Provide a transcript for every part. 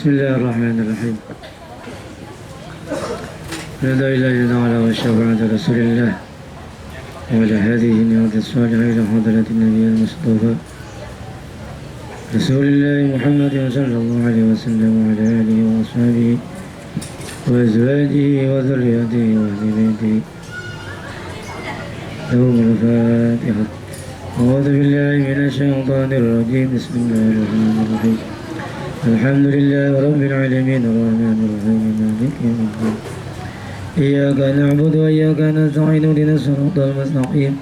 بسم الله الرحمن الرحيم. لا إله إلا الله وشفاعة رسول الله وعلى هذه النعمة الصالحة إلى حضرة النبي المصطفى رسول الله محمد صلى الله عليه وسلم وعلى آله وأصحابه وأزواجه وذريته وأهل بيته. لهم الفاتحة. أعوذ بالله من الشيطان الرجيم. بسم الله الرحمن الرحيم. الحمد لله رب العالمين الرحمن الرحيم مالك يوم الدين. إياك نعبد وإياك نستعين اهدنا الصراط المستقيم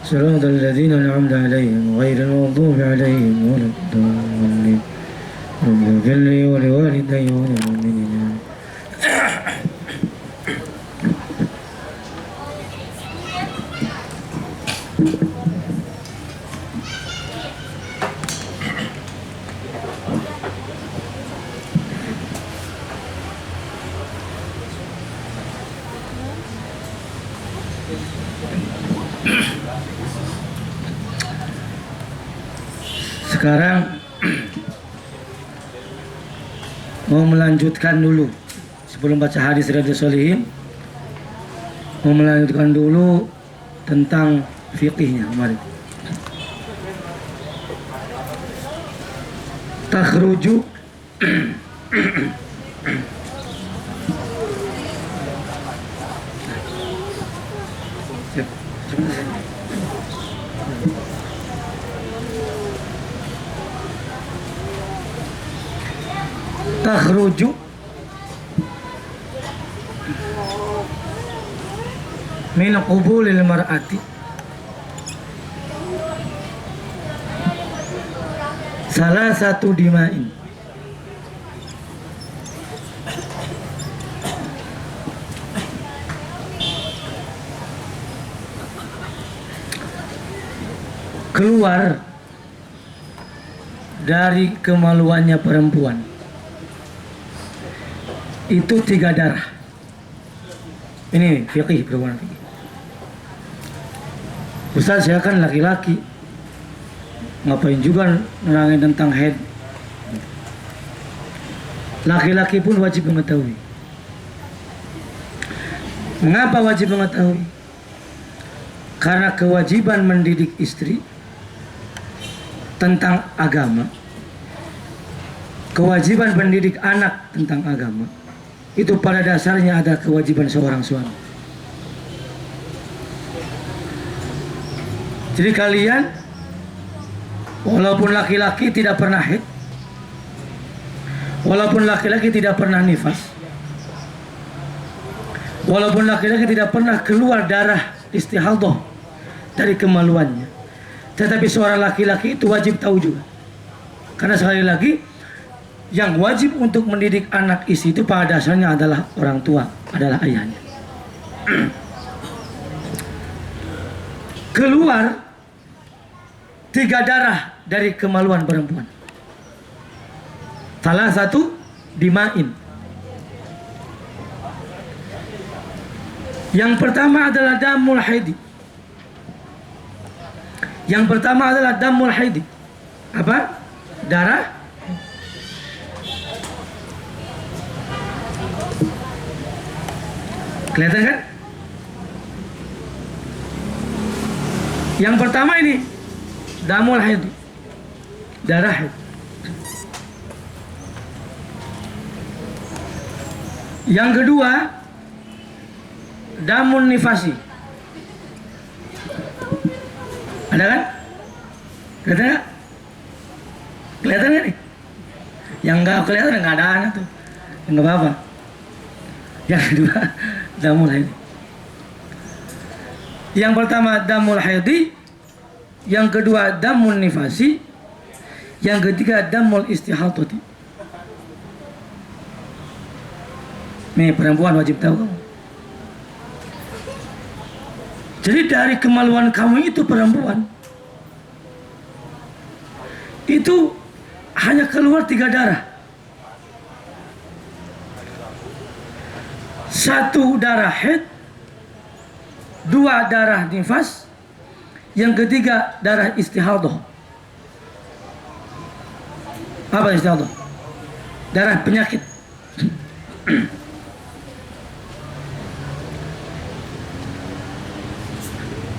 صراط الذين أنعمت عليهم غير المغضوب عليهم ولا الضالين. رب اغفر لي ولوالدي وللمؤمنين. Sekarang mau melanjutkan dulu sebelum baca hadis Riyadhus Shalihin, mau melanjutkan dulu tentang fikihnya kemarin. Takhruju takhruju min qubulil mar'ati salah satu dima'in. Keluar dari kemaluannya perempuan itu 3 darah. Ini fikih, perempuan fikih. Ustaz, saya kan laki-laki, ngapain juga nerangin tentang haid? Laki-laki pun wajib mengetahui. Mengapa wajib mengetahui? Karena kewajiban mendidik istri tentang agama, kewajiban mendidik anak tentang agama, itu pada dasarnya ada kewajiban seorang suami. Jadi kalian, walaupun laki-laki tidak pernah haid, walaupun laki-laki tidak pernah nifas, walaupun laki-laki tidak pernah keluar darah istihadhah dari kemaluannya, tetapi seorang laki-laki itu wajib tahu juga. Karena sekali lagi, yang wajib untuk mendidik anak istri itu pada dasarnya adalah orang tua, adalah ayahnya. Keluar 3 darah dari kemaluan perempuan. Salah satu dima'in. Yang pertama adalah damul haidi. Yang pertama adalah damul haidi. Apa? Darah kelihatan kan? Yang pertama ini damul haid, darah haid. Yang kedua damun nifasi. Ada kan? Kelihatan nggak? Kelihatan nggak nih? Yang nggak kelihatan nggak ada anak tuh, nggak apa-apa. Yang kedua damul haid. Yang pertama damul haidi, yang kedua damul nifasi, yang ketiga damul istihadati. Nih perempuan wajib tahu kamu. Jadi dari kemaluan kamu itu perempuan, itu hanya keluar 3 darah. 1 darah haid, 2 darah nifas, yang ketiga darah istihadhah. Apa istihadhah? darah penyakit.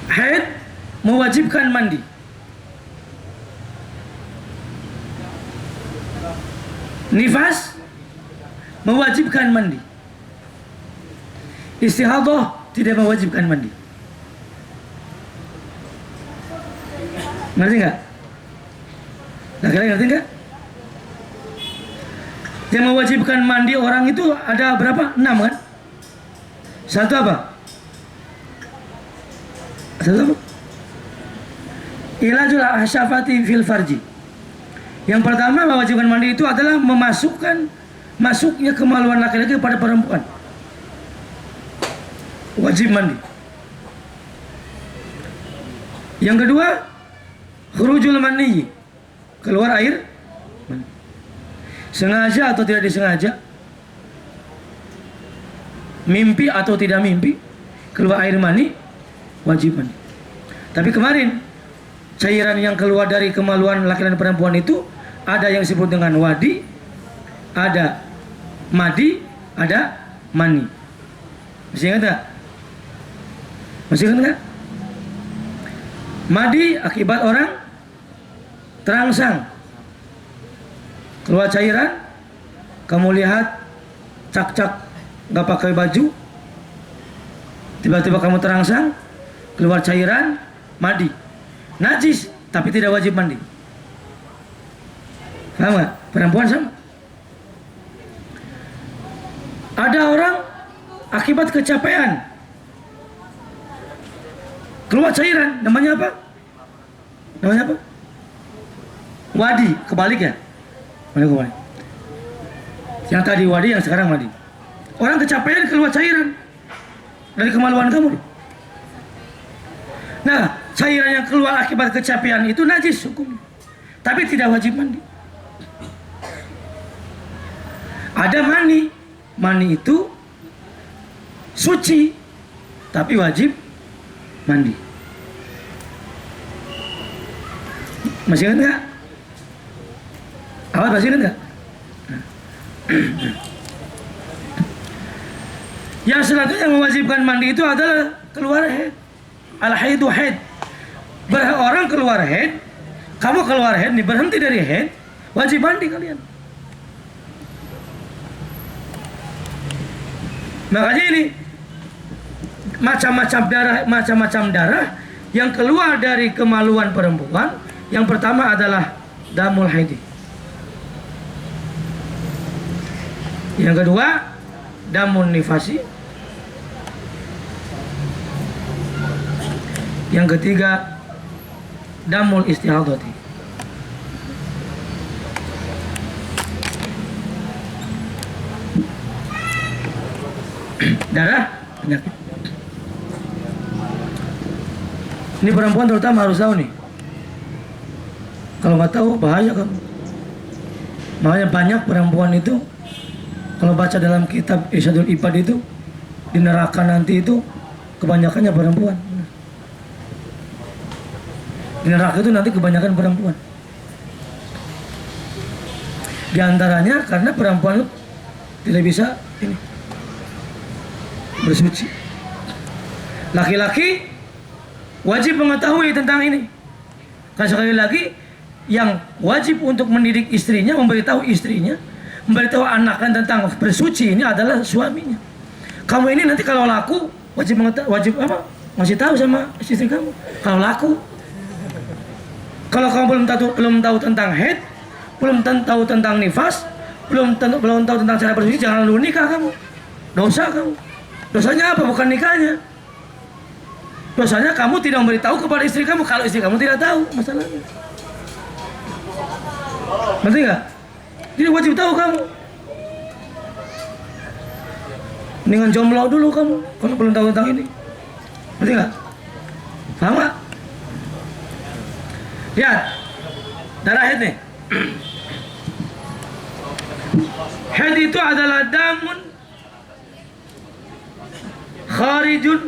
Haid mewajibkan mandi. Nifas mewajibkan mandi. Istihadah tidak mewajibkan mandi. Ngerti nggak? Kalian ngerti nggak? Yang mewajibkan mandi orang itu ada berapa? 6 kan? Satu apa? Satu apa? Ilajul asyafati fil farji. Yang pertama mewajibkan mandi itu adalah masuknya kemaluan laki-laki pada perempuan. Wajib mandi. Yang kedua, khurujul mani, keluar air mani. Sengaja atau tidak disengaja, mimpi atau tidak mimpi, keluar air mani, wajib mandi. Tapi kemarin cairan yang keluar dari kemaluan laki-laki dan perempuan itu ada yang disebut dengan wadi, ada madi, ada mani. Masih ingat tak? Masih ingat nggak? Madi akibat orang terangsang, keluar cairan, kamu lihat cak-cak nggak pakai baju, tiba-tiba kamu terangsang, keluar cairan, madi, najis tapi tidak wajib mandi. Paham nggak? Perempuan sama. Ada orang akibat kecapean, keluar cairan, namanya apa? Namanya apa? Wadi, kebalik ya? Mana kebalik? Yang tadi wadi, yang sekarang wadi. Orang kecapean keluar cairan dari kemaluan kamu. Nah, cairan yang keluar akibat kecapean itu najis hukumnya, tapi tidak wajib mandi. Ada mani, mani itu suci, tapi wajib mandi. Masih ingat nggak? Awal masih ingat nggak? Yang selanjutnya yang mewajibkan mandi itu adalah keluar haid. Al-haidu haid. Orang keluar haid, kamu keluar haid nih, berhenti dari haid, wajib mandi kalian. Makanya ini macam-macam darah yang keluar dari kemaluan perempuan. Yang pertama adalah damul haidi. Yang kedua damun nifasi. Yang ketiga damul istihadati. Darah penyakit. Ini perempuan terutama harus tahu nih. Kalau nggak tahu bahaya kamu. Makanya banyak perempuan itu kalau baca dalam kitab Irsyadul Ibad itu di neraka nanti itu kebanyakannya perempuan. Di neraka itu nanti kebanyakan perempuan. Di antaranya karena perempuan itu tidak bisa ini bersuci. Laki-laki wajib mengetahui tentang ini. Karena sekali lagi yang wajib untuk mendidik istrinya, memberitahu istrinya, memberitahu anaknya tentang bersuci ini adalah suaminya. Kamu ini nanti kalau laku wajib apa? Ngasih tahu sama istri kamu. Kalau laku, kalau kamu belum tahu tentang haid, belum tahu tentang nifas, belum tahu tentang cara bersuci, jangan dulu nikah kamu. Dosa kamu. Dosanya apa? Bukan nikahnya. Dosanya kamu tidak memberitahu kepada istri kamu kalau istri kamu tidak tahu masalahnya. Ngerti nggak? Jadi wajib tahu kamu. Dengan jomblo dulu kamu kalau belum tahu tentang ini. Ngerti nggak? Paham nggak? Lihat darah haid nih. Haid itu adalah damun kharijun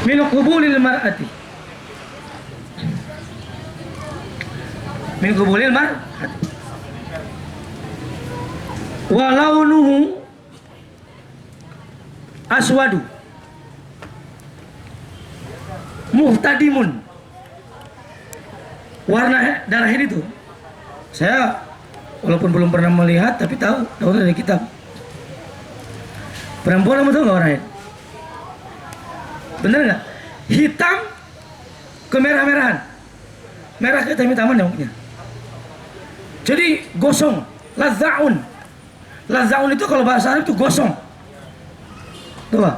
min qubulil mar'ati. min qubulil mar walaunuhu aswadu muhtadimun. Warna darah ini tuh saya walaupun belum pernah melihat tapi tahu dari kitab. Perempuan kamu tahu nggak warnanya? Bener nggak? Hitam kemerah-merahan, merah kehitam-hitaman ya mungkin. Jadi gosong, lazaun. Lazaun itu kalau bahasa Arab itu gosong. Tuh, Pak.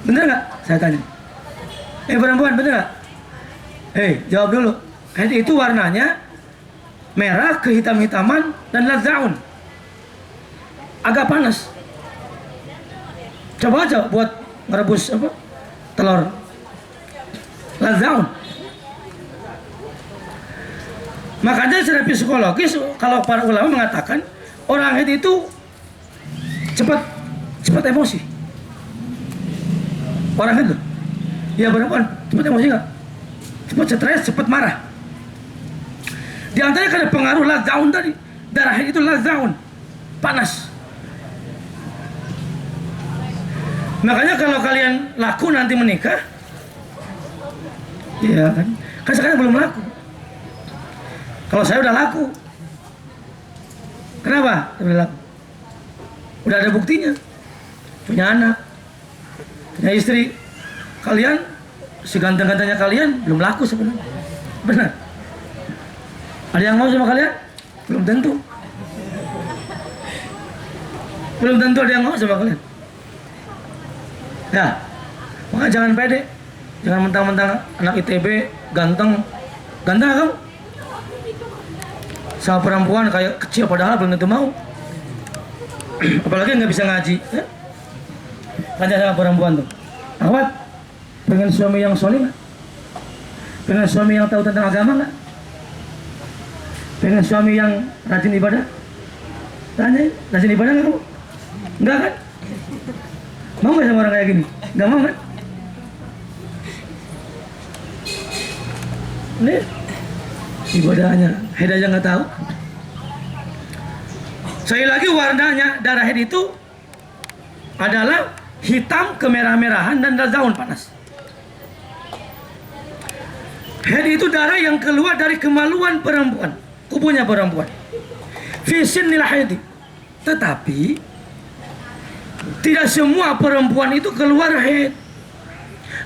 Bener nggak? Saya tanya. Perempuan bener nggak? Jawab dulu. Itu warnanya merah kehitam-hitaman dan lazaun. Agak panas. Coba aja buat merebus apa? Telur. Lazaun. Makanya secara psikologis kalau para ulama mengatakan orang haid itu cepat emosi. Orang haid tuh. Ya perempuan cepat emosi nggak? Cepat stres, cepat marah. Di antaranya karena pengaruh lazaun tadi. Darah haid itu lazaun, panas. Makanya kalau kalian laku nanti menikah, ya kan sekarang belum laku. Kalau saya udah laku. Kenapa? Udah laku. Udah ada buktinya. Punya anak, punya istri. Kalian, seganteng-gantengnya kalian belum laku sebenarnya. Benar. Ada yang mau sama kalian? Belum tentu. Belum tentu ada yang mau sama kalian. Ya, maka jangan pede. Jangan mentang-mentang anak ITB ganteng. Ganteng kamu? Sama perempuan kayak kecil padahal belum tentu mau. Apalagi nggak bisa ngaji. Ya? Tanya sama perempuan tuh. Awat, pengen suami yang soleh nggak? Pengen suami yang tahu tentang agama nggak? Pengen suami yang rajin ibadah? Tanya, rajin ibadah nggak kamu? Enggak kan? Mau nggak sama orang kayak gini? Nggak mau kan? Nih, ibadahnya, haid aja nggak tahu. Sekali lagi warnanya darah haid itu adalah hitam kemerah-merahan dan lazaun panas. Haid itu darah yang keluar dari kemaluan perempuan, tubuhnya perempuan. Fisin nil haid. Tetapi tidak semua perempuan itu keluar haid.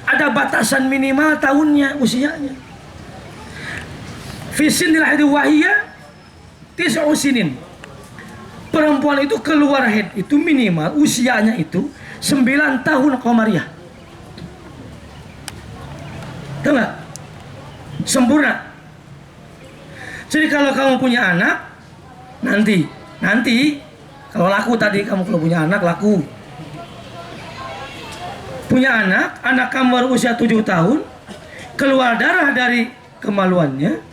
Ada batasan minimal tahunnya, usianya. Fisin nil haid wahiyah tis'u sinin. Perempuan itu keluar haid itu minimal usianya itu 9 tahun qamariyah. Tahu nggak? Sempurna. Jadi kalau kamu punya anak, nanti kalau laku tadi kamu kalau punya anak laku. Punya anak kamu baru usia 7 tahun, keluar darah dari kemaluannya,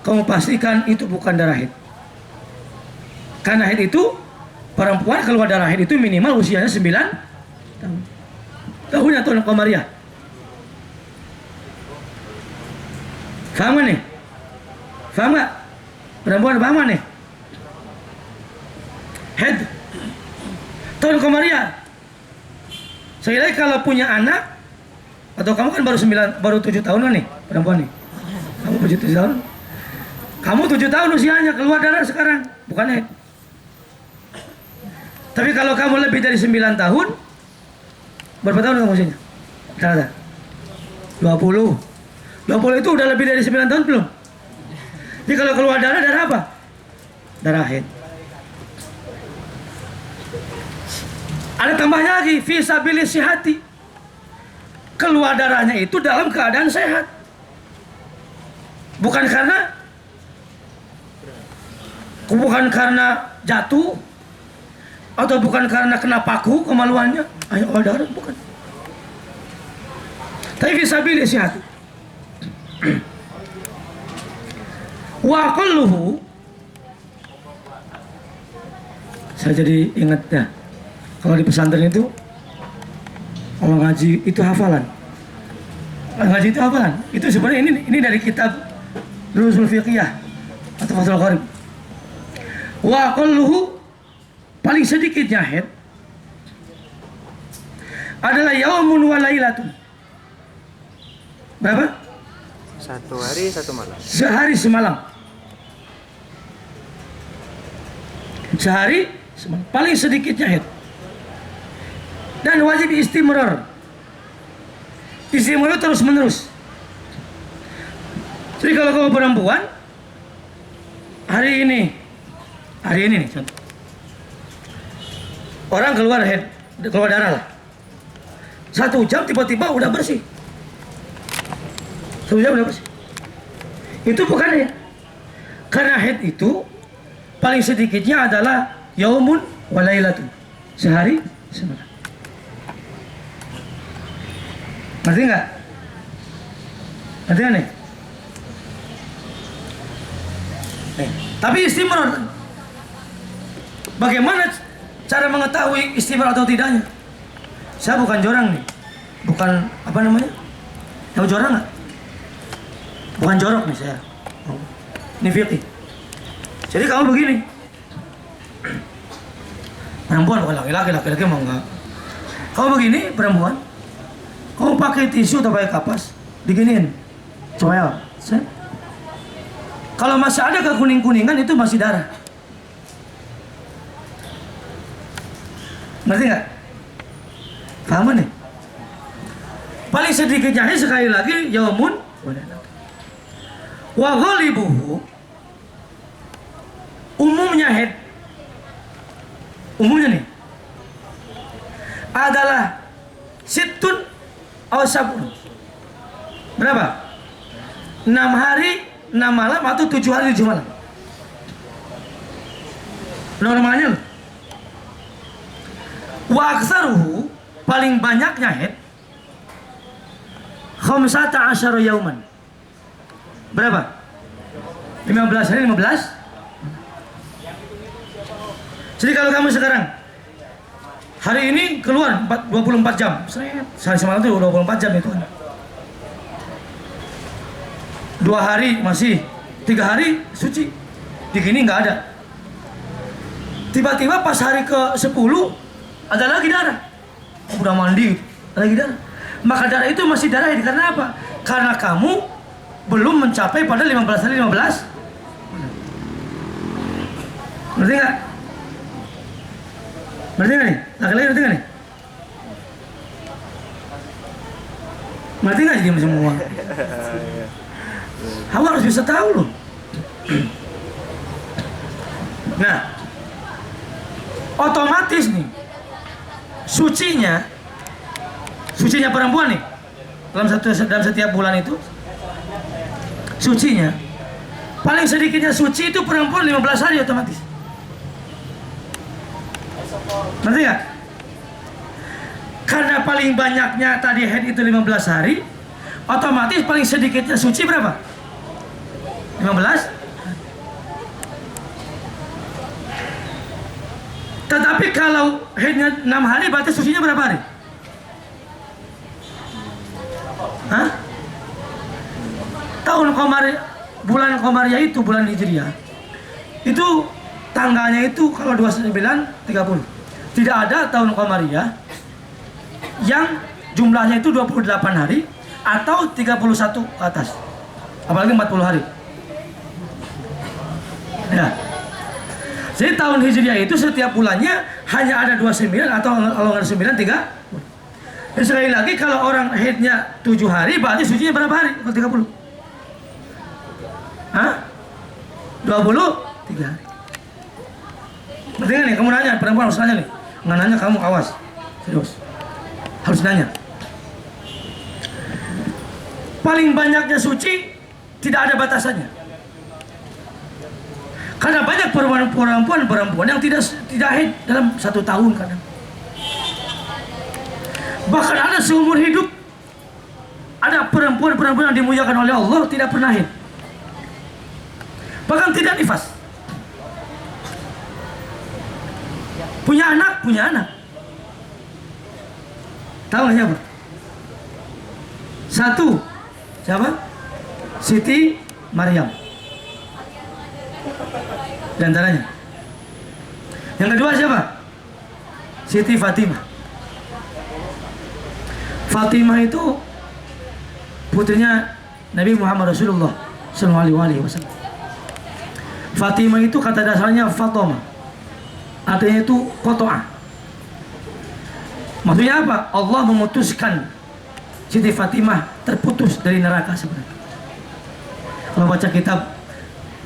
kamu pastikan itu bukan darah haid. Karena haid itu perempuan keluar darah haid itu minimal usianya 9 tahun. Tahunnya tahun qamariyah. Faham nih? Faham nggak? Perempuan paham nih? Haid tahun qamariyah. Saya kira kalau punya anak atau kamu kan baru 7 tahun nih perempuan nih. Kamu 7 tahun. Kamu 7 tahun usianya keluar darah sekarang, bukan haid. Tapi kalau kamu lebih dari 9 tahun, berapa tahun kamu usianya? Kata 20. 20 itu udah lebih dari 9 tahun belum? Jadi kalau keluar darah apa? Darah haid. Ada tambahnya lagi, fi sabilis sihati. Keluar darahnya itu dalam keadaan sehat. Bukan karena jatuh atau bukan karena kena paku kemaluannya, ayo keluar darah, bukan. Tapi fi sabilis sihati. Wa qalluhu, saya jadi ingat ya. Kalau di pesantren itu kalau ngaji itu hafalan. Ngaji itu hafalan. Itu sebenarnya ini dari kitab Durusul Fiqhiyah atau Fathul Qorib. Wa aqalluhu, paling sedikitnya haid adalah yaumun wa lailatun. Berapa? 1 hari 1 malam. Sehari semalam. Sehari semalam. Paling sedikitnya haid. Dan wajib istimrar. Istimrar terus menerus. Jadi kalau kamu perempuan, hari ini nih contoh. Orang keluar haid, keluar darah lah. 1 jam tiba-tiba udah bersih. 1 jam udah bersih. Itu bukan ya. Karena haid itu paling sedikitnya adalah yaumun wa lailatun. Sehari semalam. Ngerti nggak? Ngerti nggak nih? Tapi istimrar, bagaimana cara mengetahui istimrar atau tidaknya? Saya bukan jorang nih, bukan apa namanya? Tahu jorang nggak? Bukan jorok nih saya. Ini fikih. Jadi kamu begini, perempuan bukan laki-laki mau nggak? Kamu begini perempuan, kamu pakai tisu atau pakai kapas, diginiin, coel, kalau masih ada kekuning-kuningan itu masih darah. Ngerti nggak? Paham nih? Paling sedikitnya sekali lagi yaumun wa ghalibuhu, umumnya haid, umumnya nih adalah sittun aw sab'un. Berapa? 6 hari 6 malam atau 7 hari 7 malam. Normalnya loh. Wa aktsaruhu, paling banyaknya haid 15 yauman. Berapa? 15 hari 15. Jadi kalau kamu sekarang hari ini keluar 24 jam. Sehari semalam itu 24 jam itu kan. 2 hari masih, 3 hari suci, di sini nggak ada. Tiba-tiba pas hari ke-10 ada lagi darah. Udah mandi, lagi darah. Maka darah itu masih darah karena apa? Karena kamu belum mencapai pada 15 hari 15. Ngerti nggak? Ngerti nggak nih? Laki-laki ngerti nggak nih? Ngerti nggak jadi semua? Kamu harus bisa tahu loh. Nah, otomatis nih sucinya perempuan nih dalam setiap bulan itu sucinya paling sedikitnya suci itu perempuan 15 hari otomatis. Ngerti nggak? Karena paling banyaknya tadi haid itu 15 hari, otomatis paling sedikitnya suci berapa? 15. Tetapi kalau haidnya 6 hari, berarti sucinya berapa hari? Hah? Tahun Komariah, bulan Komariah itu, bulan Hijriah itu tanggalnya itu kalau 29, 30. Tidak ada tahun Komariah yang jumlahnya itu 28 hari atau 31 ke atas, apalagi 40 hari ya. Jadi tahun Hijriah itu setiap bulannya hanya ada 29 atau kalau nggak 9, 3. Dan sekali lagi kalau orang haidnya 7 hari, berarti sucinya berapa hari? Kalau 30? Hah? 23 hari. Berarti nih, kamu nanya, perempuan harus nanya nih. Nggak nanya kamu awas, serius. Harus nanya. Paling banyaknya suci tidak ada batasannya. Karena banyak perempuan yang tidak haid dalam 1 tahun kadang. Bahkan ada seumur hidup ada perempuan yang dimuliakan oleh Allah tidak pernah haid. Bahkan tidak nifas. Punya anak. Tahu nggak siapa? 1, siapa? Siti Maryam. Di antaranya. Yang kedua siapa? Siti Fatimah. Fatimah itu putrinya Nabi Muhammad Rasulullah SAW. Fatimah itu kata dasarnya Fatoma, artinya itu kotoa. Maksudnya apa? Allah memutuskan Siti Fatimah terputus dari neraka sebenarnya. Kalau baca kitab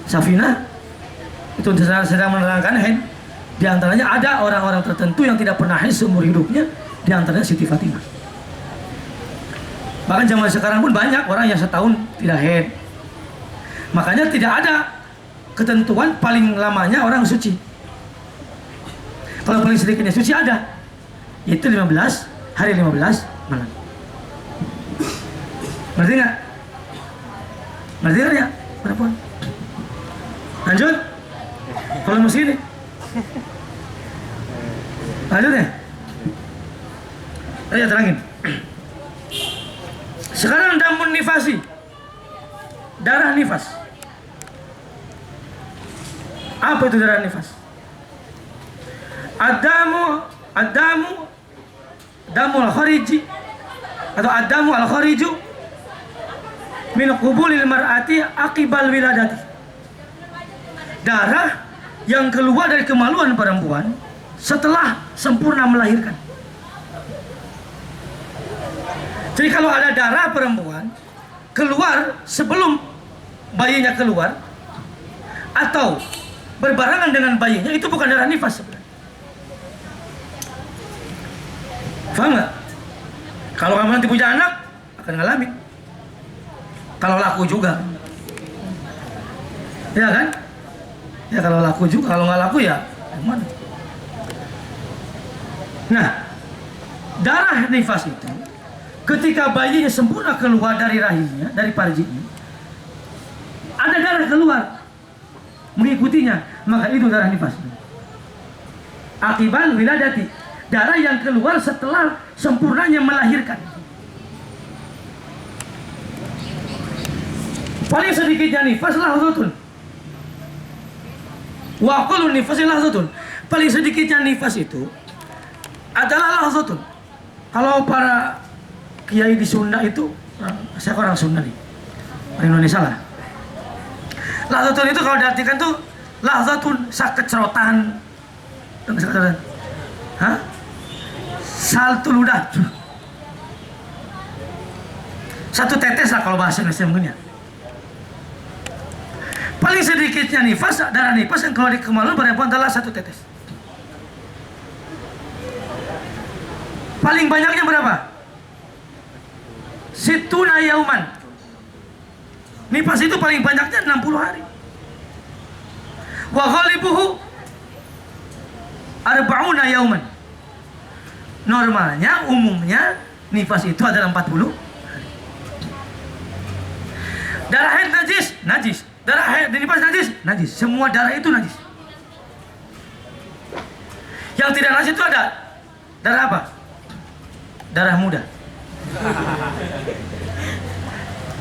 Safinah itu sedang menerangkan di antaranya ada orang-orang tertentu yang tidak pernah haid seumur hidupnya, di antaranya Siti Fatimah. Bahkan zaman sekarang pun banyak orang yang setahun tidak haid. Makanya tidak ada ketentuan paling lamanya orang suci. Kalau paling sedikitnya suci ada, yaitu 15 hari 15 malam. Ngerti nggak? Ngerti nggak ya? Perempuan. Lanjut. Kalau masih ini. Lanjut ya. Ayo terangin. Sekarang damun nifasi, darah nifas. Apa itu darah nifas? Damul khariji atau adamu al khariju min qubulil mar'ati aqibal wiladati. Darah yang keluar dari kemaluan perempuan setelah sempurna melahirkan. Jadi kalau ada darah perempuan keluar sebelum bayinya keluar atau berbarengan dengan bayinya, itu bukan darah nifas sebenarnya. Faham nggak? Kalau kamu nanti punya anak akan ngalamin. Kalau laku juga, ya kan? Ya kalau laku juga, kalau nggak laku ya gimana? Nah, darah nifas itu ketika bayinya sempurna keluar dari rahimnya, dari farjinya, ada darah keluar mengikutinya, maka itu darah nifas. Akibat wiladati, darah yang keluar setelah sempurnanya melahirkan. Paling sedikitnya nifas lahzatun. Wa aqallu nifas lahzatun. Paling sedikitnya nifas itu adalah lahzatun. Kalau para kiai di Sunda itu, saya orang Sunda nih, orang Indonesia lah. Lahzatun itu kalau diartikan tuh lahzatun sakecerotan, hah? Saltul ludah, satu tetes lah kalau bahasa Indonesia mungkin ya. Paling sedikitnya nifas, darah nifas yang keluar di kemaluan perempuan adalah satu tetes. Paling banyaknya berapa? Situna yauman. Nifas itu paling banyaknya 60 hari. Wa ghalibuhu arba'una yauman. Normalnya, umumnya nifas itu adalah 40 hari. Darah haid najis, najis. Darah haid nifas najis, najis. Semua darah itu najis. Yang tidak najis itu ada darah apa? Darah muda.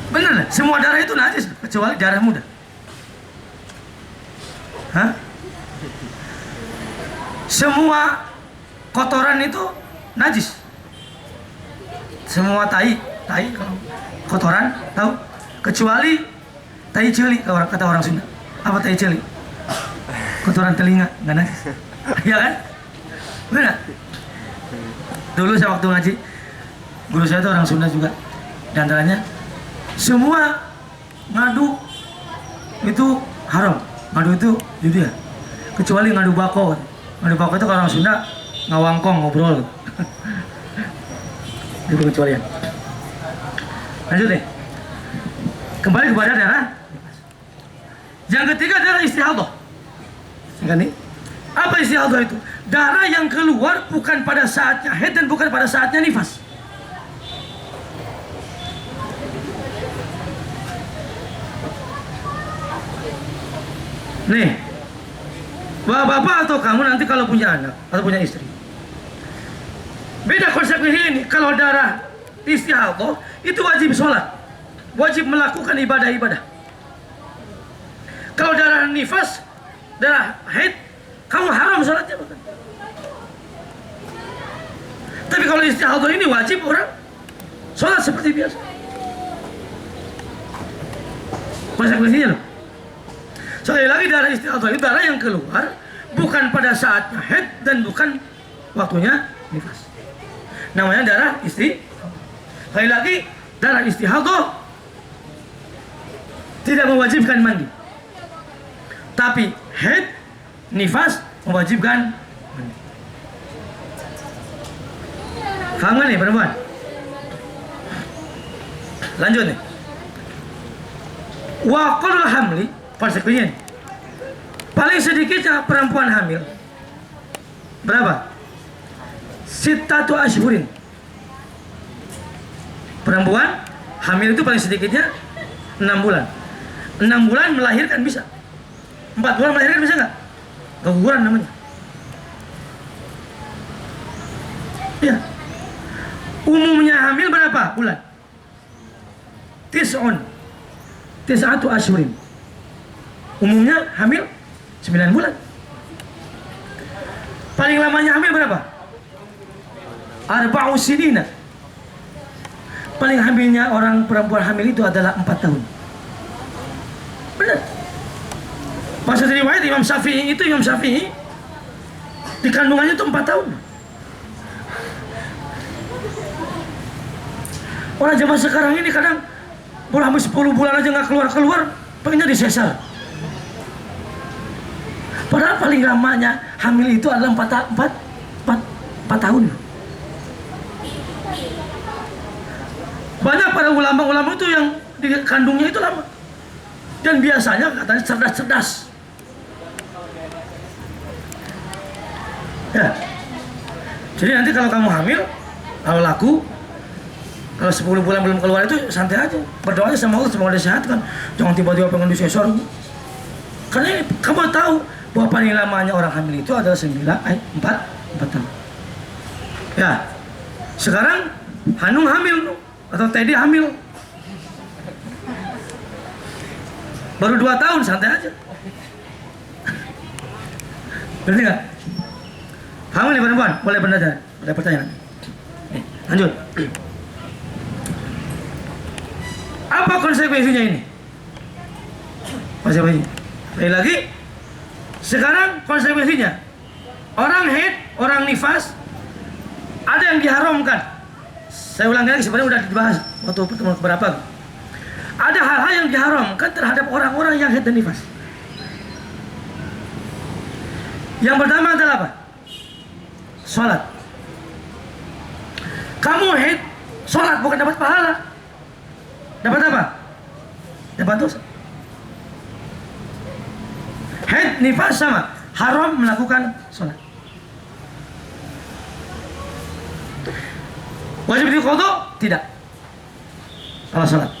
Benar, semua darah itu najis kecuali darah muda. Hah? Semua kotoran itu najis. Semua tai kalau kotoran tahu, kecuali tai celi kata orang Sunda. Apa tai celi? Kotoran telinga, nggak najis. Ya kan? Benar nggak? Dulu saya waktu ngaji, guru saya itu orang Sunda juga. Di antaranya semua ngadu itu haram. Ngadu itu judi ya. Kecuali ngadu bako. Ngadu bako itu kalau orang Sunda ngawangkong, ngobrol. Itu kecualian. Lanjut deh. Kembali kepada darah. Yang ketiga darah istihadah. Kan nih? Apa istihadah itu? Darah yang keluar bukan pada saatnya haid dan bukan pada saatnya nifas. Nih, bapak atau kamu nanti kalau punya anak atau punya istri, beda konsepnya ini. Kalau darah istihadah itu wajib sholat, wajib melakukan ibadah-ibadah. Kalau darah nifas, darah haid, kamu haram sholatnya bukan? Tapi kalau istihadah ini wajib orang sholat seperti biasa. Konsekuensinya loh. Sekali lagi darah istihadah itu darah yang keluar bukan pada saatnya haid dan bukan waktunya nifas. Namanya darah istihadah. Sekali lagi darah istihadah tidak mewajibkan mandi. Tapi haid, nifas mewajibkan mandi. Paham gak nih perempuan? Lanjut nih. Wa qadul hamli, konsekuensinya paling sedikitnya perempuan hamil berapa? Sittatu ashhurin. Perempuan hamil itu paling sedikitnya 6 bulan. 6 bulan melahirkan bisa. 4 bulan melahirkan bisa nggak? Keguguran namanya. Ya. Umumnya hamil berapa bulan? Tis'atu ashhurin. Umumnya hamil 9 bulan. Paling lamanya hamil berapa? Arba'u sinina. Paling hamilnya orang perempuan hamil itu adalah 4 tahun. Benar. Pas riwayat Imam Syafi'i di kandungannya itu 4 tahun. Orang zaman sekarang ini kadang boleh hamil 10 bulan aja nggak keluar, pengennya disesar. Padahal paling lamanya hamil itu adalah 4 tahun. Banyak para ulama-ulama itu yang di kandungnya itu lama. Dan biasanya katanya cerdas-cerdas. Ya. Jadi nanti kalau kamu hamil, kalau laku, kalau 10 bulan belum keluar itu santai aja. Berdoa aja sama Allah semoga disehatkan. Jangan tiba-tiba pengen disesor. Karena ini, kamu tahu bahwa paling lamanya orang hamil itu adalah 4 tahun. Ya. Sekarang Hanung hamil atau Teddy hamil. Baru 2 tahun santai aja. Berarti nggak? Kamu nih perempuan, boleh belajar, boleh pertanyaan. Lanjut. Apa konsekuensinya ini? Konsekuensinya. Lagi. Sekarang konsekuensinya. Orang haid, orang nifas, ada yang diharamkan. Saya ulang lagi, sebenarnya udah dibahas waktu pertemuan berapa. Ada hal-hal yang diharamkan terhadap orang-orang yang haid dan nifas. Yang pertama adalah apa? Sholat. Kamu haid, sholat bukan dapat pahala. Dapat apa? Dapat dosa. Haid, nifas sama, haram melakukan sholat. Wajib diqadha? Tidak. Kalau sholat.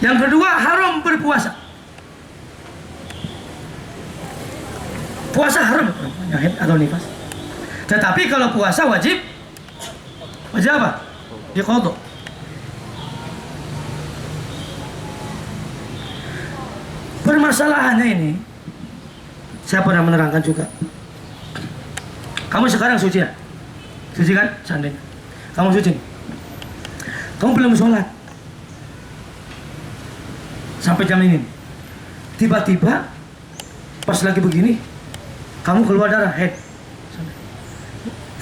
Yang kedua, haram berpuasa. Puasa haram haid atau nifas. Tetapi kalau puasa wajib apa? Diqadha. Permasalahannya ini, saya pernah menerangkan juga. Kamu sekarang suci ya? Suci kan? Seandainya kamu suci, kamu belum sholat sampai jam ini. Tiba-tiba pas lagi begini, kamu keluar darah haid.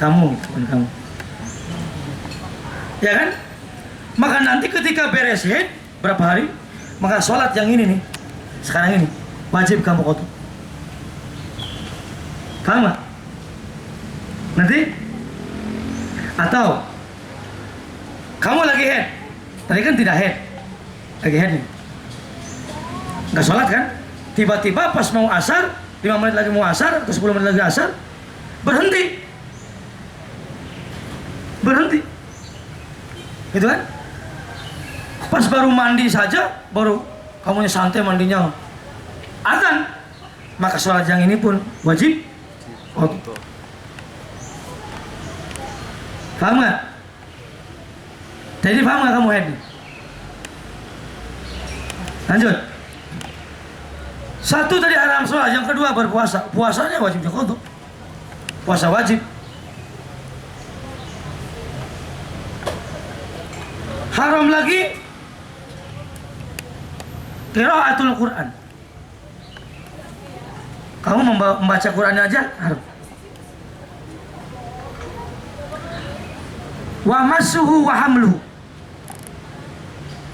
Kamu, bukan kamu. Ya kan? Maka nanti ketika beres haid berapa hari, maka sholat yang ini nih, sekarang ini wajib kamu qadha. Paham nggak? Nanti atau kamu lagi haid, tadi kan tidak haid, lagi haid nih, nggak sholat kan? Tiba-tiba pas mau asar, 5 menit lagi mau asar atau 10 menit lagi asar, berhenti, gitu kan? Pas baru mandi saja, baru kamunya santai mandinya, azan, maka sholat yang ini pun wajib. Paham nggak? Jadi paham nggak kamu haid? Lanjut. Satu tadi haram sholat, yang kedua berpuasa. Puasanya wajib diqadha. Puasa wajib. Haram lagi qiraatul Quran. Kamu membaca Qurannya aja haram. Wa massuhu wa hamluhu.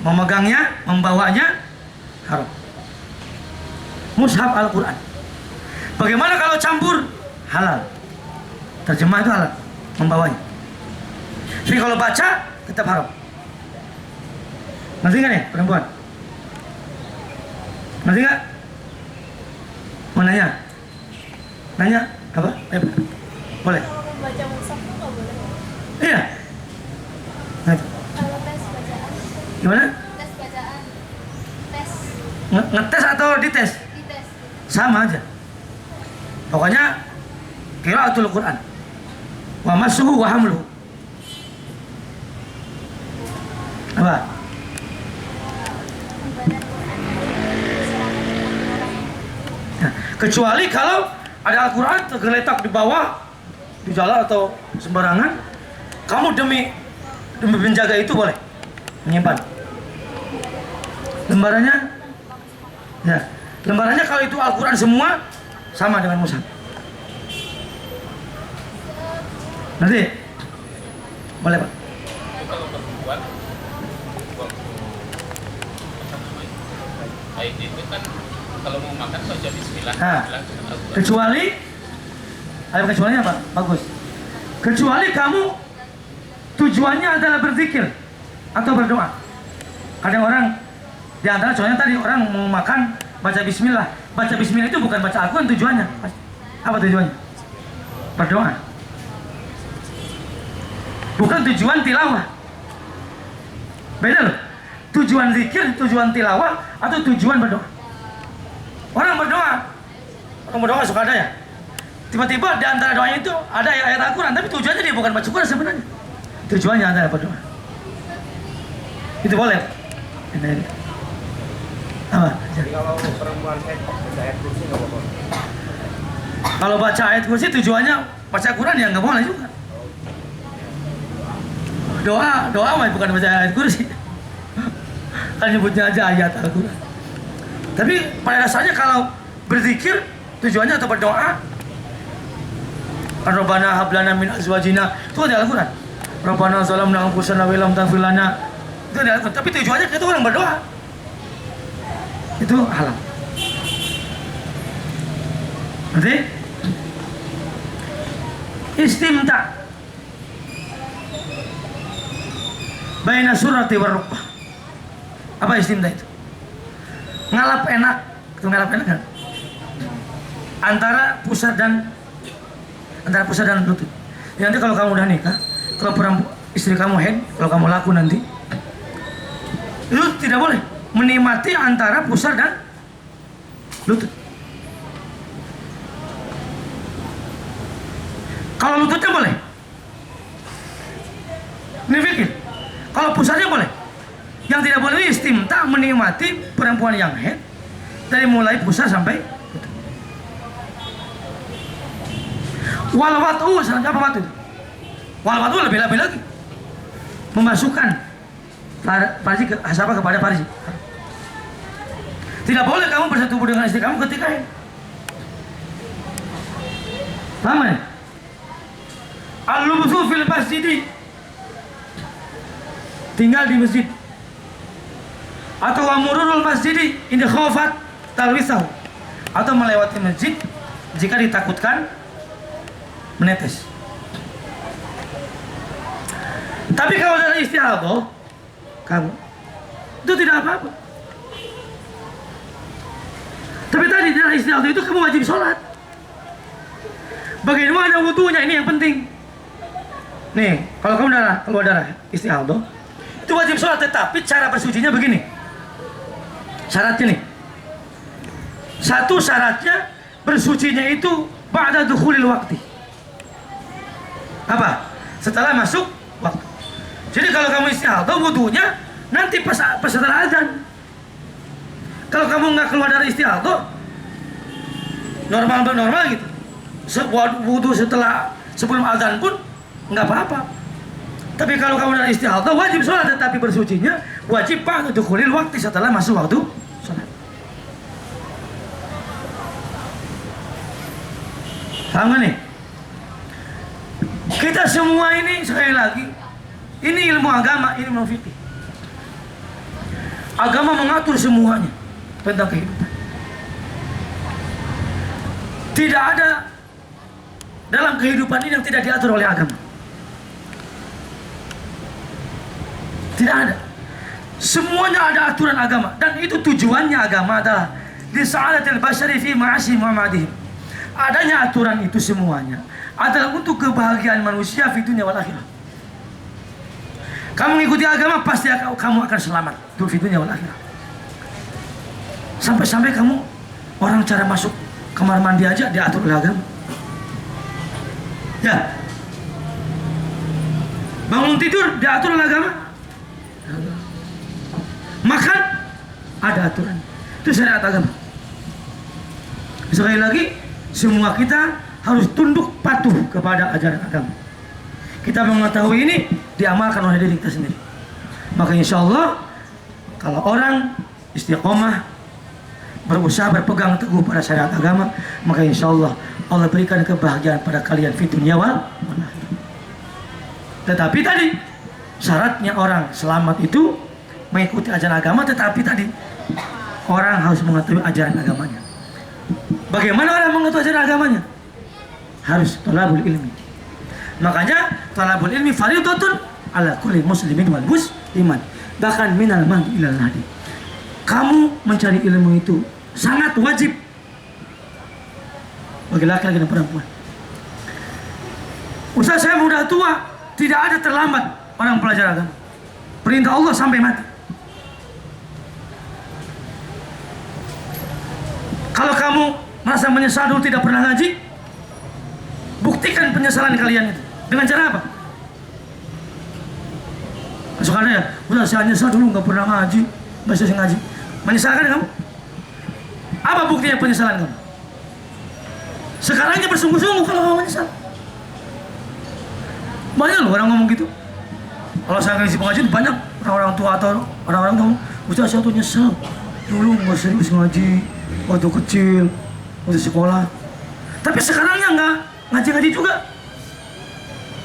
Memegangnya, membawanya haram. Mushaf Al-Quran. Bagaimana kalau campur? Halal. Terjemah itu halal, membawanya. Tapi kalau baca tetap haram. Ngerti nggak nih perempuan? Ngerti nggak? Mau nanya? Nanya apa? Boleh? Baca mushaf tuh nggak boleh. Iya. Nah, itu. Kalau tes bacaan. Gimana? Tes bacaan. Tes. Ngetes atau dites? Dites. Sama aja. Pokoknya qiraatul Quran. Wa massuhu wa hamluhu. Apa? Badan Quran diserahkan orang. Nah, kecuali kalau ada Al-Quran tergeletak di bawah, di jalan atau sembarangan, kamu demi menjaga itu boleh menyimpan lembarannya. Ya, lembarannya kalau itu Al-Quran semua sama dengan mushaf. Nanti boleh Pak. Kalau perempuan Aid itu kan kalau mau makan baca bismillah. Nah, Al-Quran. kecuali ada kecualinya Pak, bagus. Kecuali kamu tujuannya adalah berzikir atau berdoa. Kadang orang di antara contohnya tadi orang mau makan baca bismillah. Baca bismillah itu bukan baca Al-Quran tujuannya. Apa tujuannya? Berdoa. Bukan tujuan tilawah. Beda loh. Tujuan zikir, tujuan tilawah atau tujuan berdoa. Orang berdoa suka ada ya. Tiba-tiba di antara doanya itu ada ayat Al-Quran, tapi tujuannya dia bukan baca Quran sebenarnya. Tujuannya adalah berdoa. Itu boleh. Ini. Apa? Jadi kalau perempuan baca ayat kursi nggak apa-apa. Kalau baca ayat kursi tujuannya baca Quran ya nggak boleh juga. Doa mah bukan baca ayat kursi. Kan nyebutnya aja ayat Al-Quran. Tapi pada dasarnya kalau berzikir tujuannya atau berdoa, Rabbana hab lana min azwajina, itu ada Al-Quran. Rabbana zalamna anfusana wa lam taghfir lana, itu ada Al-Quran. Tapi tujuannya itu orang berdoa. Itu halal. Nanti istimta baina surati war rukbah. Apa istimta itu? Ngalap enak. Itu ngalap enak kan? Antara pusat dan lutut. Ya, nanti kalau kamu udah nikah, kalau istri kamu haid, kalau kamu laku nanti, itu tidak boleh menikmati antara pusat dan lutut. Kalau lututnya boleh. Ini fikir. Kalau pusatnya boleh. Yang tidak boleh istimta menikmati perempuan yang haid dari mulai pusat sampai lutut. Wal wat'u, apa wat'u? Wal wat'u lebih lagi. Memasukkan farji kepada farji. Tidak boleh kamu bersetubuh dengan istri kamu ketika haid. Paham ya? Al-lubthu fil masjidi, tinggal di masjid, atau amurul masjidi inda khawfat talwisahu, atau melewati masjid jika ditakutkan menetes. Tapi kalau dari istihadah kamu itu tidak apa-apa. Tapi tadi dari istihadah itu kamu wajib sholat. Bagaimana wudunya, ini yang penting. Nih, kalau kamu keluar darah istihadah itu wajib sholat, tetapi cara bersucinya begini. Syaratnya nih. Satu syaratnya bersucinya itu ba'da dukhulil waqti. Apa? Setelah masuk waktu. Jadi kalau kamu istihadah wudunya nanti pas setelah azan. Kalau kamu nggak keluar dari istihadah, normal gitu. Wudhu sebelum azan pun nggak apa-apa. Tapi kalau kamu dalam istihadah wajib sholat, tetapi bersucinya wajib ba'da dukhulil waktu, setelah masuk waktu sholat. Paham gak nih? Kita semua ini sekali lagi, ini ilmu agama, ini ilmu fikih. Agama mengatur semuanya tentang kehidupan. Tidak ada dalam kehidupan ini yang tidak diatur oleh agama. Tidak ada. Semuanya ada aturan agama, dan itu tujuannya agama adalah di sa'adatil basyari fi ma'asi Muhammadihim. Adanya aturan itu semuanya adalah untuk kebahagiaan manusia di dunia wal akhirah. Kamu mengikuti agama, pasti kamu akan selamat di dunia wal akhirah. Sampai-sampai kamu, orang cara masuk kamar mandi aja diatur oleh agama. Ya. Bangun tidur diatur oleh agama. Makan ada aturan. Itu syariat agama. Sekali lagi, semua kita harus tunduk patuh kepada ajaran agama. Kita mengetahui ini diamalkan oleh diri kita sendiri. Maka insya Allah, kalau orang istiqomah, berusaha berpegang teguh pada syariat agama, maka insya Allah Allah berikan kebahagiaan pada kalian di dunia wal akhirah. Tetapi tadi syaratnya orang selamat itu mengikuti ajaran agama, tetapi tadi orang harus mengetahui ajaran agamanya. Bagaimana orang mengetahui ajaran agamanya? Harus thalabul ilmi. Makanya thalabul ilmi fardhatun ala kulli muslimin wal musliman, bahkan minal mahdi ilal lahdi. Kamu mencari ilmu itu sangat wajib bagi laki-laki dan perempuan. Ustaz, saya sudah tua, tidak ada terlambat orang belajar agama. Perintah Allah sampai mati. Kalau kamu merasa menyesal dulu tidak pernah ngaji, buktikan penyesalan kalian itu. Dengan cara apa? Masuk ada ya, udah saya nyesal dulu nggak pernah ngaji, nggak bisa ngaji. Menyesalkan kamu? Apa buktinya penyesalan kamu? Sekarangnya bersungguh-sungguh kalau kamu menyesal. Banyak loh orang ngomong gitu. Kalau saya ngisi pengajian banyak orang-orang tua atau orang-orang ngomong, Ustaz saya tuh nyesal dulu nggak serius ngaji waktu kecil, waktu sekolah. Tapi sekarangnya nggak ngaji-ngaji juga.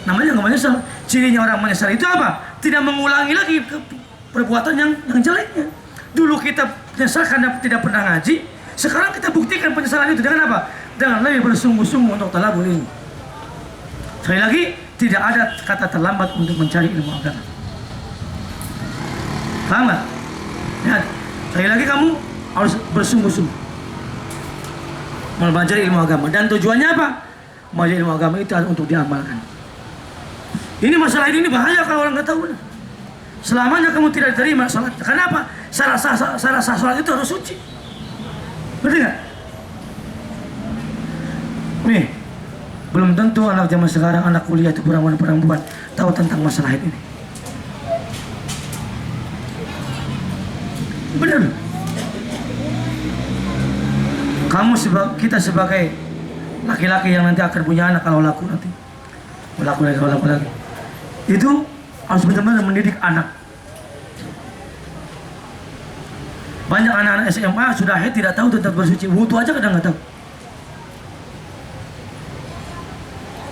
Namanya nggak menyesal. Cirinya orang menyesal itu apa? Tidak mengulangi lagi perbuatan yang jeleknya. Dulu kita menyesal karena tidak pernah ngaji. Sekarang kita buktikan penyesalan itu dengan apa? Dengan lebih bersungguh-sungguh untuk talabul ilmu. Sekali lagi, tidak ada kata terlambat untuk mencari ilmu agama. Paham nggak? Lihat, sekali lagi kamu harus bersungguh-sungguh mempelajari ilmu agama. Dan tujuannya apa? Mempelajari ilmu agama itu untuk diamalkan. Ini masalah ini bahaya kalau orang nggak tahu. Selamanya kamu tidak terima salat. Kenapa? Syarat sah salat itu harus suci. Betul nggak? Nih, belum tentu anak zaman sekarang, anak kuliah itu perempuan tahu tentang masalah ini. Benar. Kita sebagai laki-laki yang nanti akan punya anak, kalau laku nanti, laku lagi, itu harus benar-benar mendidik anak. Banyak anak-anak SMA sudah haid tidak tahu tentang bersuci, wudu aja kadang nggak tahu.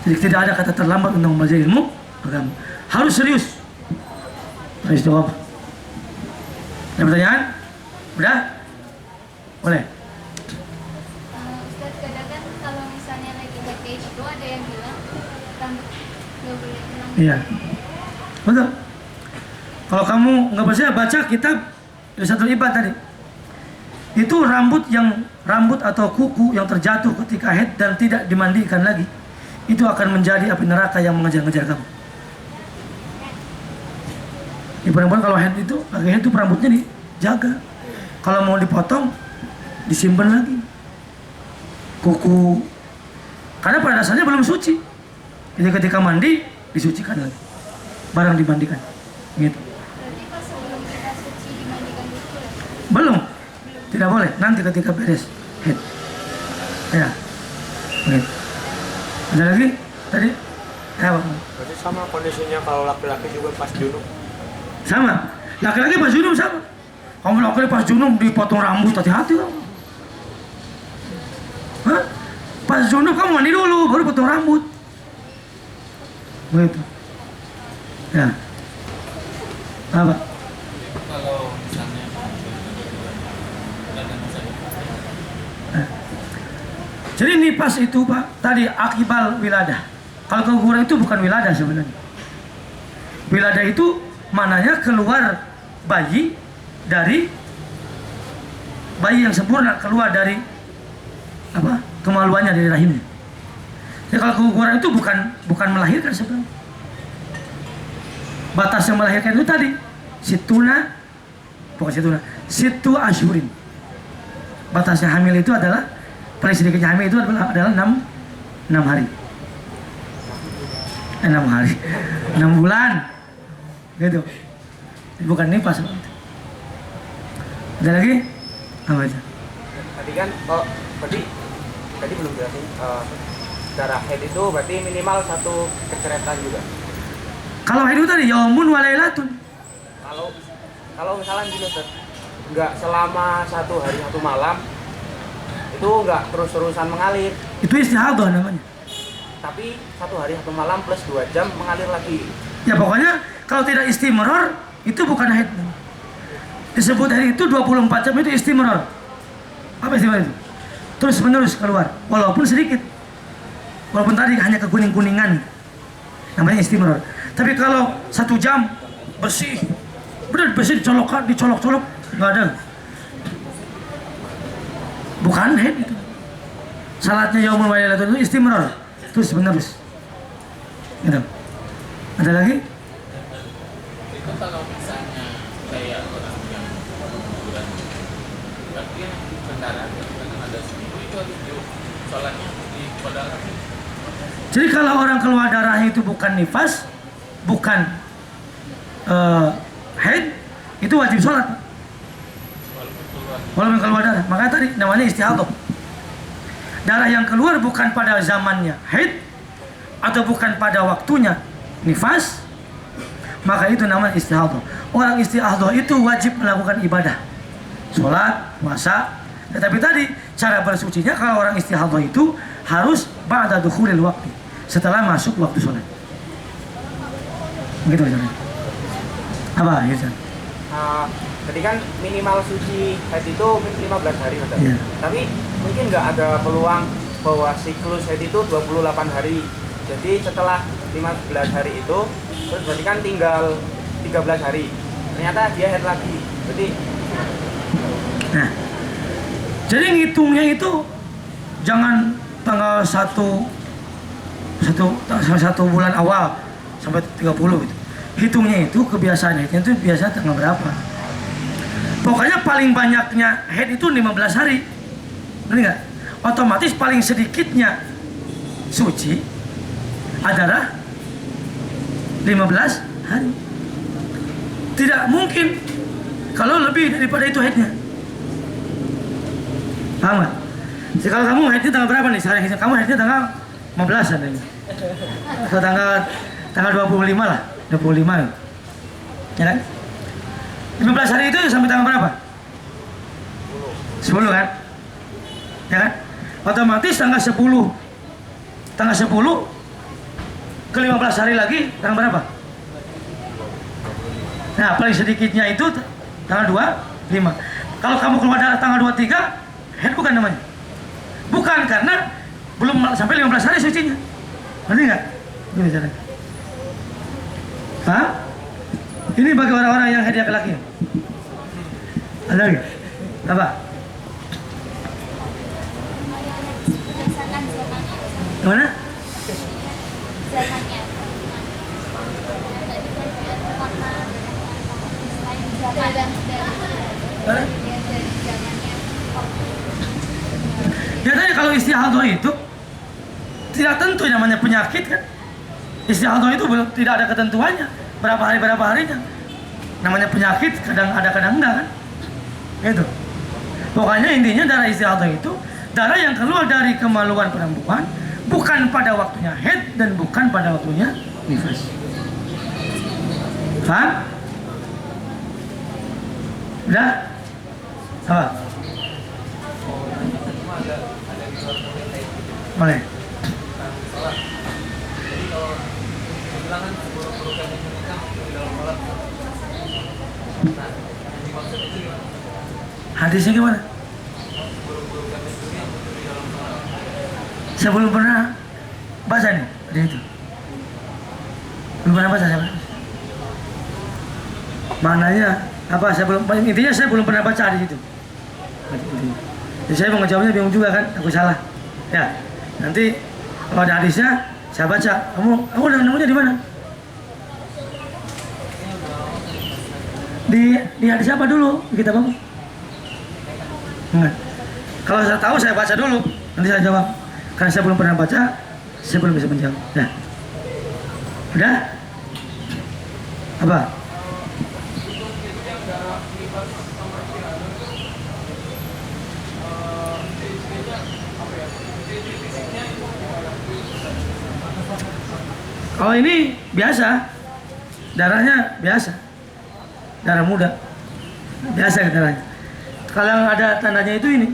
Jadi tidak ada kata terlambat untuk belajar ilmu agama. Harus serius. Harus jawab. Ada pertanyaan? Udah? Boleh. Ustaz, kadang kan kalau misalnya lagi pakai itu ada yang bilang rambut nggak boleh hilang. Iya. Betul. Kalau kamu nggak percaya, baca kitab Risatul Ibad tadi. Itu rambut atau kuku yang terjatuh ketika haid dan tidak dimandikan lagi, itu akan menjadi api neraka yang mengejar-ngejar kamu. Di perempuan kalau haid itu, lagi haid itu rambutnya dijaga. Kalau mau dipotong, disimpan lagi. Kuku, karena pada dasarnya belum suci. Jadi ketika mandi, disucikan lagi. Barang dimandikan. Gitu. Berarti pas sebelum kita suci dimandikan dulu ya? Belum. Tidak boleh. Nanti ketika beres haid. Ya. Oke. Ada lagi? Tadi? Apa? Berarti sama kondisinya kalau laki-laki juga pas junub. Sama. Laki-laki pas junub sama. Kamu laki-laki pas junub dipotong rambut, hati-hati kamu. Hah? Pas junub kamu mandi dulu, baru potong rambut. Begitu. Ya. Apa? Kalau misalnya Jadi nifas itu Pak, tadi akibal wiladah. Kalau keguguran itu bukan wiladah sebenarnya. Wiladah itu mananya keluar bayi yang sempurna, keluar dari apa? Kemaluannya dari rahimnya. Jadi kalau keguguran itu bukan melahirkan sebenarnya. Batas yang melahirkan itu tadi situ asyurin. Batasnya hamil itu adalah paling sedikitnya hamil itu adalah 6 hari. 6 hari. 6 bulan. Gitu. Bukan nifas. Ada lagi? Apa aja? Tadi kan tadi belum jelasin darah haid itu berarti minimal 1 keceretan juga. Kalau haid itu tadi yaumun wa lailatun. Kalau misalnya gini Ustaz, nggak selama 1 hari 1 malam itu nggak terus-terusan mengalir, Itu istihadah namanya. tapi 1 hari 1 malam plus 2 jam mengalir lagi. Ya pokoknya kalau tidak istimror itu bukan haid. Disebut haid itu 24 jam itu istimror. Apa istimror itu? Terus menerus keluar, walaupun sedikit. Walaupun tadi hanya kekuning-kuningan. Namanya istimror. Tapi kalau 1 jam bersih, benar bersih dicolok-colok, nggak ada. Bukan haid itu. Salatnya yaumul wailatun itu istimror. Terus menerus. Gitu. Ada lagi? itu kalau misalnya kayak orang yang keguguran, tapi yang kendaraan kan ada seminggu itu harus sholatnya di kodal lagi. Jadi kalau orang keluar darahnya itu bukan nifas, bukan haid, itu wajib sholat. Walaupun keluar darah, makanya tadi namanya istihadah. Darah yang keluar bukan pada zamannya haid atau bukan pada waktunya nifas, maka itu namanya istihadah. Orang istihadah itu wajib melakukan ibadah, sholat, puasa. Tetapi tadi cara bersucinya kalau orang istihadah itu harus ba'da dukhulil waqti, setelah masuk waktu sholat. Begitu Ustaz. Apa ya Ustaz? Jadi kan minimal suci haid itu 15 hari Ustaz. Iya. Tapi mungkin nggak ada peluang bahwa siklus haid itu 28 hari. Jadi setelah 15 hari itu terus berarti kan tinggal 13 hari. Ternyata dia haid lagi. Berarti Nah, jadi ngitungnya itu jangan tanggal 1 bulan awal sampai 30 gitu. Hitungnya itu kebiasaan haidnya itu biasa tanggal berapa. Pokoknya paling banyaknya haid itu 15 hari. Benar nggak? Otomatis paling sedikitnya suci adalah 15 hari. Tidak mungkin kalau lebih daripada itu haidnya. Paham nggak? Jadi kalau kamu haidnya tanggal berapa nih? Sekarang kamu haidnya tanggal 15 nih. Atau tanggal 25 lah, 25 ya kan? 15 hari itu sampai tanggal berapa? 10 kan? Ya kan? Otomatis tanggal 10 ke 15 hari lagi tanggal berapa? Nah paling sedikitnya itu tanggal 25. Kalau kamu keluar darah tanggal 23, haid bukan namanya. Bukan, karena belum sampai 15 hari sucinya. Ngerti nggak? Ini caranya. Hah? Ini bagi orang-orang yang haid laki-laki. Ada lagi? Apa? Berdasarkan zamannya. Gimana? Zamannya. Hah? Dari zamannya. Ya tadi kalau istihadah itu tidak tentu namanya penyakit kan. Istihadah itu belum, tidak ada ketentuannya berapa harinya. Namanya penyakit kadang ada kadang enggak kan. Gitu. Pokoknya intinya darah istihadah itu darah yang keluar dari kemaluan perempuan bukan pada waktunya haid dan bukan pada waktunya nifas. Paham? Udah? Apa? Boleh. Hadisnya gimana? Saya belum pernah baca nih hadis itu. Belum pernah baca saya. Maknanya apa? Intinya saya belum pernah baca hadis itu. Jadi saya mau ngejawabnya bingung juga kan, aku salah. Ya, nanti kalau ada hadisnya saya baca. Kamu udah nemunya di mana? Di hadis apa dulu? Di kitab apa? Enggak. Kalau saya tahu saya baca dulu, nanti saya jawab. Karena saya belum pernah baca, saya belum bisa menjawab. Nah, udah? Apa? Kalau ini biasa, darahnya biasa, darah muda, biasa darahnya. Kalau yang ada tandanya itu ini,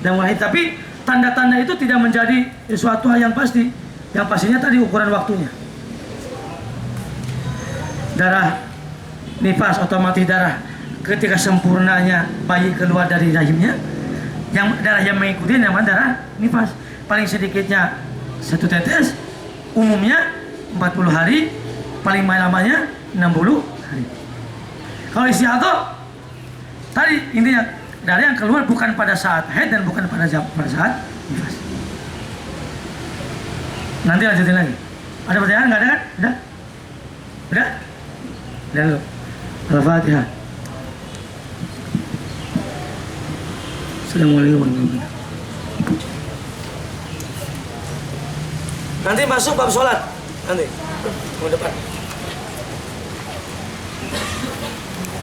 dan wahid. Tapi tanda-tanda itu tidak menjadi sesuatu hal yang pasti. Yang pastinya tadi ukuran waktunya. Darah nifas otomatis darah ketika sempurnanya bayi keluar dari rahimnya. Yang darah yang mengikuti namanya darah nifas. Paling sedikitnya 1 tetes, umumnya 40 hari, paling lamanya 60 hari. Kalau istihadah tadi intinya darah yang keluar bukan pada saat haid dan bukan pada saat nifas. Nanti lanjutin lagi. Ada pertanyaan nggak ada kan? Udah? Udah? Udah dulu. Al-Fatihah. Assalamualaikum warahmatullahi wabarakatuh. Nanti masuk bab sholat. Nanti ke depan.